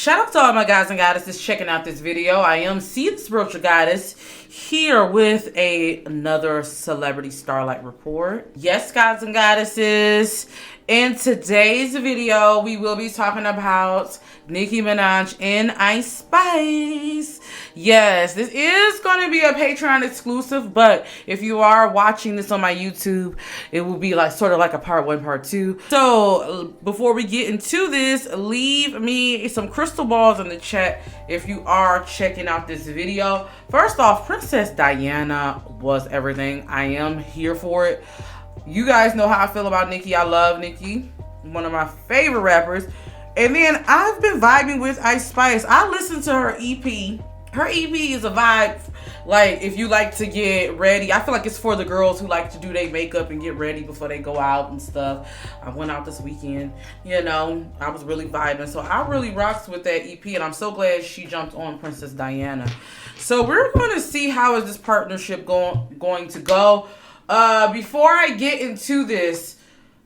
Shout out to all my guys and goddesses checking out this video. I am the Spiritual Goddess here with another Celebrity Starlight Report. Yes, gods and goddesses. In today's video, we will be talking about Nicki Minaj and Ice Spice. Yes, this is going to be a Patreon exclusive, but if you are watching this on my YouTube, it will be like sort of like a part 1, part 2. So before we get into this, leave me some crystal balls in the chat if you are checking out this video. First off, Princess Diana was everything. I am here for it. You guys know how I feel about Nicki. I love Nicki, one of my favorite rappers. And then I've been vibing with Ice Spice. I listened to her EP. Her EP is a vibe. Like, if you like to get ready, I feel like it's for the girls who like to do their makeup and get ready before they go out and stuff. I went out this weekend, you know, I was really vibing. So I really rocks with that EP, and I'm so glad she jumped on Princess Diana. So we're going to see how is this partnership going to go. Before I get into this,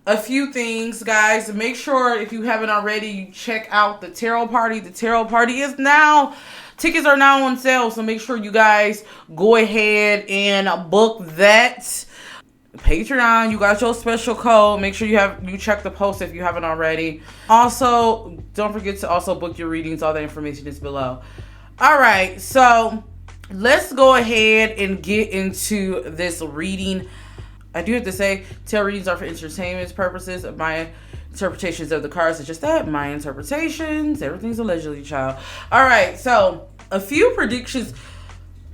a few things, guys. Make sure if you haven't already, you check out the Tarot Party. The Tarot Party is now, tickets are now on sale, so make sure you guys go ahead and book that. Patreon, you got your special code. Make sure you check the post if you haven't already. Also, don't forget to also book your readings. All that information is below. All right, so let's go ahead and get into this reading. I do have to say, tarot readings are for entertainment purposes. My interpretations of the cards are just that, my interpretations. Everything's allegedly, child. All right, so a few predictions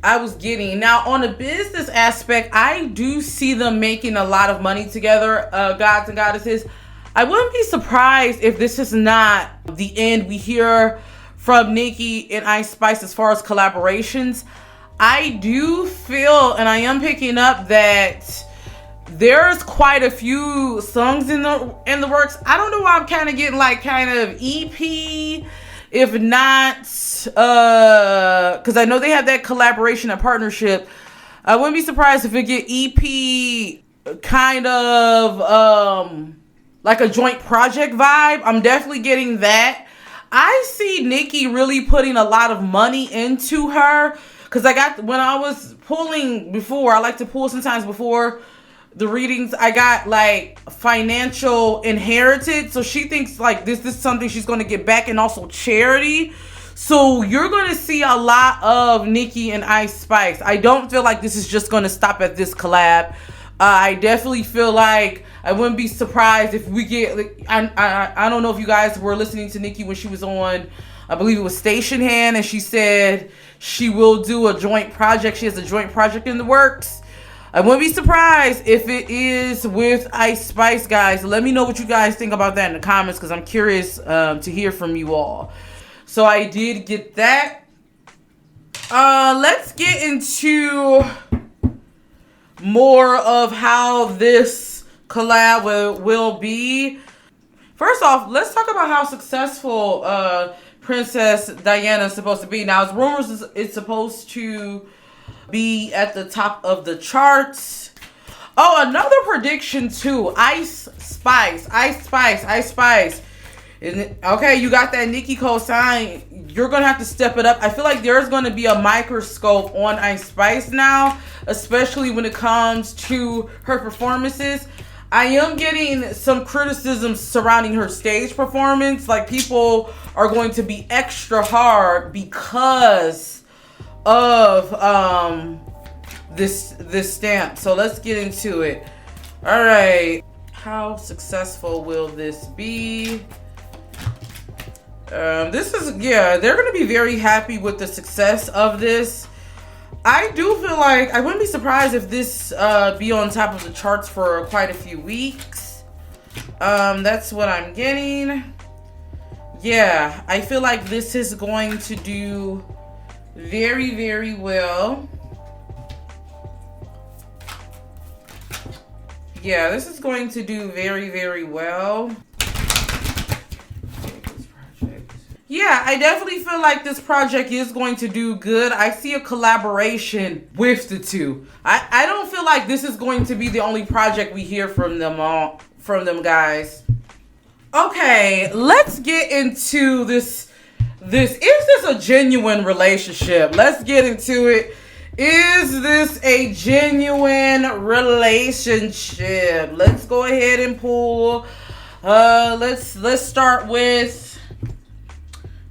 I was getting. Now, on a business aspect, I do see them making a lot of money together, gods and goddesses. I wouldn't be surprised if this is not the end we hear from Nicki and Ice Spice as far as collaborations. I do feel, and I am picking up that there's quite a few songs in the works. I don't know why I'm kind of getting like kind of EP, if not, because I know they have that collaboration and partnership. I wouldn't be surprised if it get EP, kind of like a joint project vibe. I'm definitely getting that. I see Nicki really putting a lot of money into her, because when I was pulling before, I like to pull sometimes before the readings, I got like financial inherited. So she thinks like this is something she's going to get back, and also charity. So you're going to see a lot of Nicki and Ice Spice. I don't feel like this is just going to stop at this collab. I definitely feel like I wouldn't be surprised if we get, like, I don't know if you guys were listening to Nicki when she was on, I believe it was Station Hand, and she said she will do a joint project. She has a joint project in the works. I wouldn't be surprised if it is with Ice Spice, guys. Let me know what you guys think about that in the comments, because I'm curious to hear from you all. So I did get that. Let's get into more of how this collab will be. First off, let's talk about how successful Princess Diana is supposed to be. Now, it's rumors it's supposed to be at the top of the charts. Oh, another prediction too. Ice Spice. Okay, you got that Nicki co-sign. You're gonna have to step it up. I feel like there's gonna be a microscope on Ice Spice now, especially when it comes to her performances. I am getting some criticism surrounding her stage performance. Like, people are going to be extra hard because of this stamp. So let's get into it. All right, how successful will this be? They're gonna be very happy with the success of this. I do feel like I wouldn't be surprised if this be on top of the charts for quite a few weeks. That's what I'm getting. Yeah, I feel like this is going to do very, very well. Yeah, this is going to do very, very well. Yeah, I definitely feel like this project is going to do good. I see a collaboration with the two. I don't feel like this is going to be the only project we hear from them guys. Okay, let's get into this Is this a genuine relationship? Let's get into it. Is this a genuine relationship? Let's go ahead and pull. Let's start with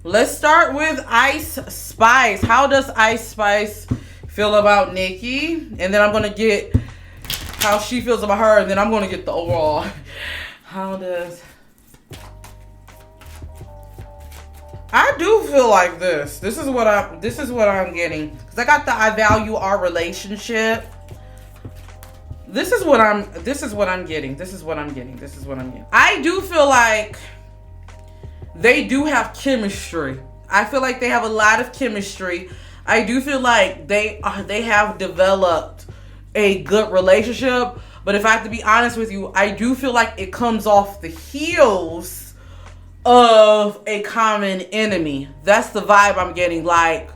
Ice Spice. How does Ice Spice feel about Nicki? And then I'm gonna get how she feels about her, and then I'm gonna get the overall. How does I do feel like this. This is what I'm getting. Because I got the I value our relationship. This is what I'm getting. I do feel like they do have chemistry. I feel like they have a lot of chemistry. I do feel like they have developed a good relationship. But if I have to be honest with you, I do feel like it comes off the heels of a common enemy. That's the vibe I'm getting. Like,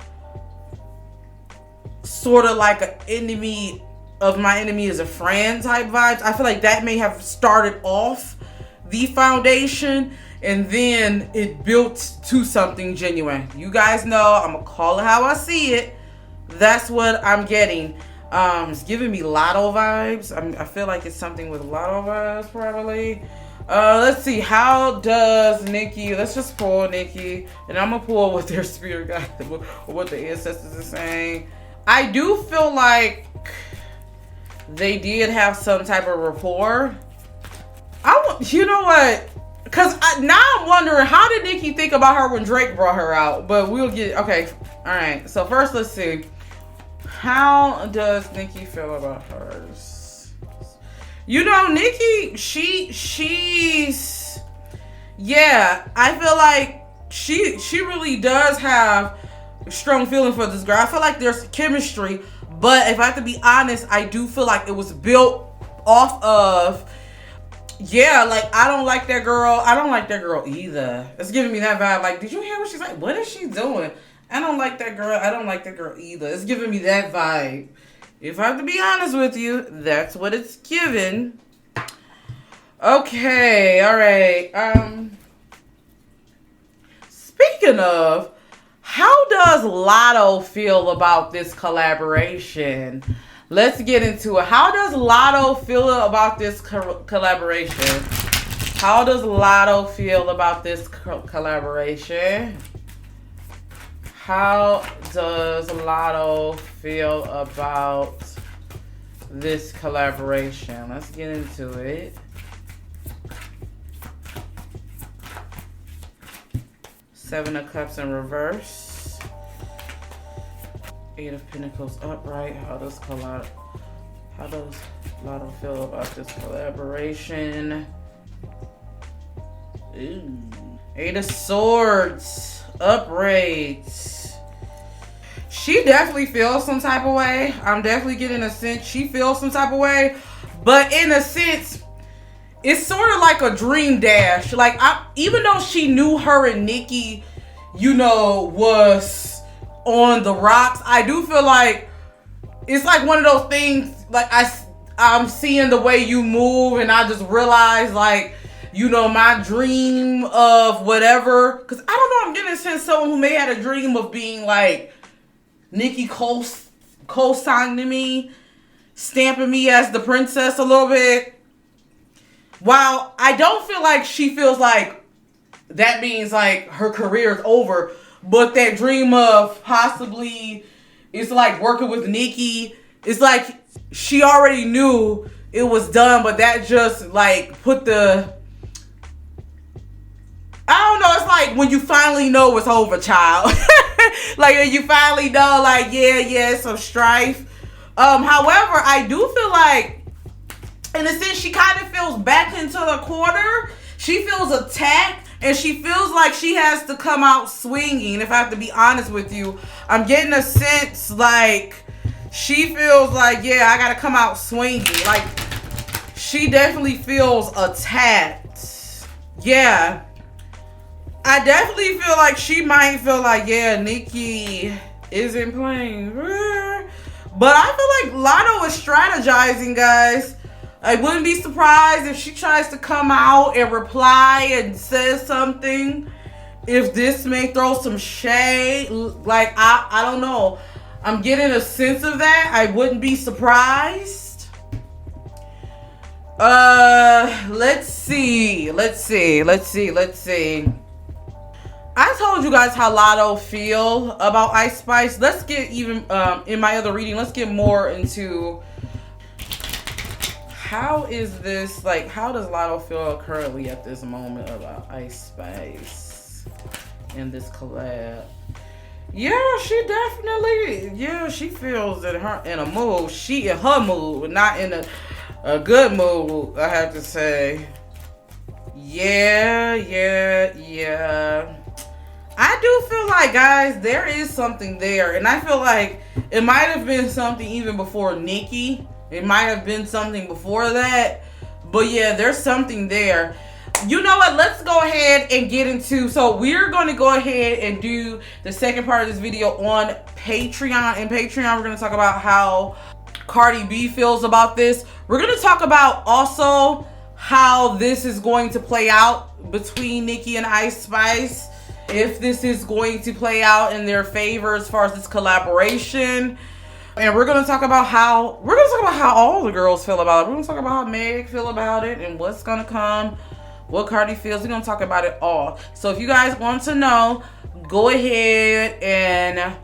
sort of like an enemy of my enemy is a friend type vibes. I feel like that may have started off the foundation and then it built to something genuine. You guys know I'm gonna call it how I see it. That's what I'm getting. It's giving me Latto vibes. I feel like it's something with Latto vibes probably. Let's see. How does Nicki? Let's just pull Nicki, and I'm gonna pull what their spirit guide, what the ancestors are saying. I do feel like they did have some type of rapport. You know what? Because now I'm wondering, how did Nicki think about her when Drake brought her out? But we'll get okay. All right. So first, let's see. How does Nicki feel about hers? You know, Nicki, she's, yeah, I feel like she really does have a strong feeling for this girl. I feel like there's chemistry, but if I have to be honest, I do feel like it was built off of, yeah, like, I don't like that girl. I don't like that girl either. It's giving me that vibe. Like, did you hear what she's like? What is she doing? I don't like that girl. I don't like that girl either. It's giving me that vibe. If I have to be honest with you, that's what it's given. Okay, all right. Speaking of, how does Latto feel about this collaboration? Let's get into it. How does Latto feel about this collaboration? How does Latto feel about this collaboration? How does Latto feel about this collaboration? Let's get into it. Seven of Cups in reverse. Eight of Pentacles upright. How does Latto feel about this collaboration? Ooh. Eight of Swords upright. She definitely feels some type of way. I'm definitely getting a sense she feels some type of way. But in a sense, it's sort of like a dream dash. Like, even though she knew her and Nicki, you know, was on the rocks, I do feel like it's like one of those things, like I'm seeing the way you move and I just realize, like, you know, my dream of whatever. Because I don't know, I'm getting a sense someone who may have had a dream of being like Nicki co-signing me, stamping me as the princess a little bit. While I don't feel like she feels like that means like her career is over, but that dream of possibly it's like working with Nicki, it's like she already knew it was done, but that just like put the, I don't know, it's like when you finally know it's over, child. Like when you finally know, like, yeah, some strife. However, I do feel like, in a sense, she kind of feels backed into the corner. She feels attacked, and she feels like she has to come out swinging. If I have to be honest with you, I'm getting a sense like she feels like, yeah, I got to come out swinging. Like, she definitely feels attacked. Yeah. I definitely feel like she might feel like, yeah, Nicki isn't playing. But I feel like Latto is strategizing, guys. I wouldn't be surprised if she tries to come out and reply and says something if this may throw some shade. Like, I don't know. I'm getting a sense of that. I wouldn't be surprised. Let's see. I told you guys how Latto feel about Ice Spice. Let's get even, in my other reading, let's get more into how is this, like, how does Latto feel currently at this moment about Ice Spice in this collab? Yeah, she definitely, yeah, she feels in a mood. She in her mood, not in a good mood, I have to say. Yeah. I do feel like, guys, there is something there. And I feel like it might have been something even before Nicki. It might have been something before that. But yeah, there's something there. You know what? Let's go ahead and get into... So we're going to go ahead and do the second part of this video on Patreon. In Patreon, we're going to talk about how Cardi B feels about this. We're going to talk about also how this is going to play out between Nicki and Ice Spice. If this is going to play out in their favor as far as this collaboration. And we're going to talk about how all the girls feel about it. We're going to talk about how Meg feel about it and what's going to come, what Cardi feels. We're going to talk about it all. So if you guys want to know, go ahead and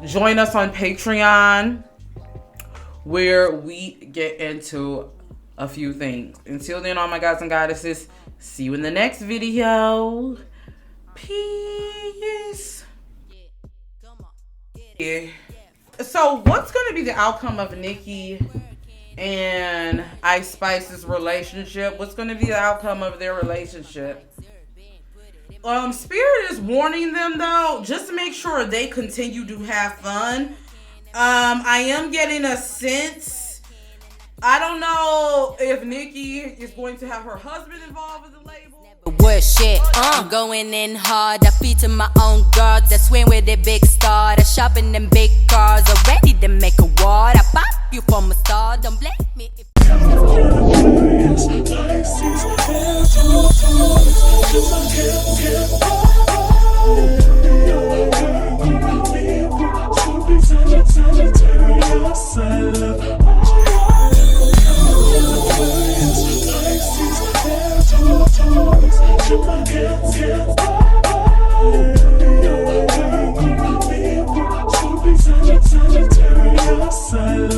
join us on Patreon, where we get into a few things. Until then, all my guys and goddesses, see you in the next video. Peace. Yeah. So what's going to be the outcome of Nicki and Ice Spice's relationship? What's going to be the outcome of their relationship? Spirit is warning them, though, just to make sure they continue to have fun. I am getting a sense. I don't know if Nicki is going to have her husband involved with the label. What shit? I'm going in hard. I feed to my own gods. I swing with a big star. I shop in them big cars. I'm ready to make a ward. I pop you from a star. Don't blame me if Silent.